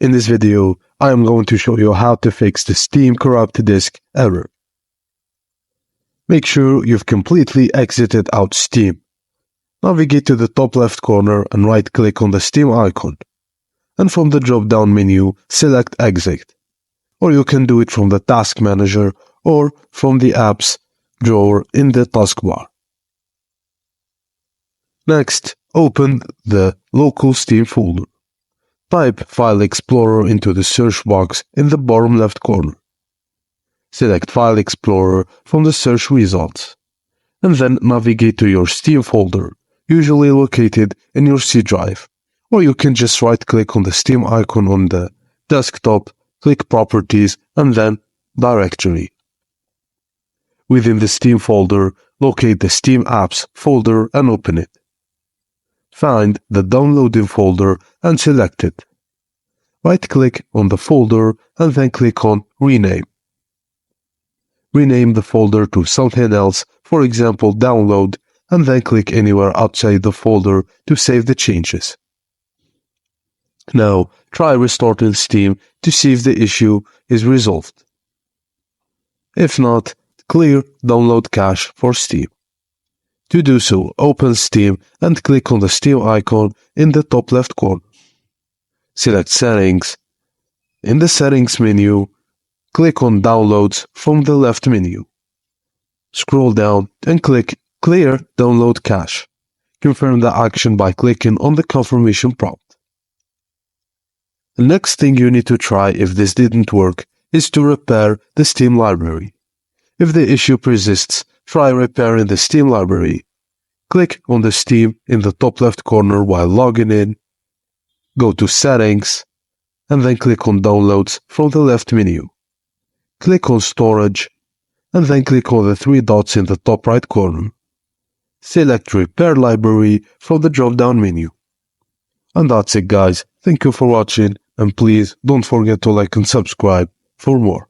In this video, I am going to show you how to fix the Steam corrupt disk error. Make sure you've completely exited out Steam. Navigate to the top left corner and right-click on the Steam icon. And from the drop-down menu, select Exit. Or you can do it from the Task Manager or from the Apps drawer in the taskbar. Next, open the local Steam folder. Type File Explorer into the search box in the bottom left corner. Select File Explorer from the search results, and then navigate to your Steam folder, usually located in your C drive, or you can just right-click on the Steam icon on the desktop, click Properties, and then Directory. Within the Steam folder, locate the Steam Apps folder and open it. Find the Downloading folder and select it. Right-click on the folder and then click on Rename. Rename the folder to something else, for example Download, and then click anywhere outside the folder to save the changes. Now, try restarting Steam to see if the issue is resolved. If not, clear Download Cache for Steam. To do so, open Steam and click on the Steam icon in the top left corner. Select Settings. In the Settings menu, click on Downloads from the left menu. Scroll down and click Clear Download Cache. Confirm the action by clicking on the confirmation prompt. The next thing you need to try if this didn't work is to repair the Steam library. If the issue persists, try repairing the Steam library. Click on the Steam in the top left corner while logging in. Go to Settings, and then click on Downloads from the left menu. Click on Storage, and then click on the three dots in the top right corner. Select Repair Library from the drop-down menu. And that's it, guys. Thank you for watching, and please don't forget to like and subscribe for more.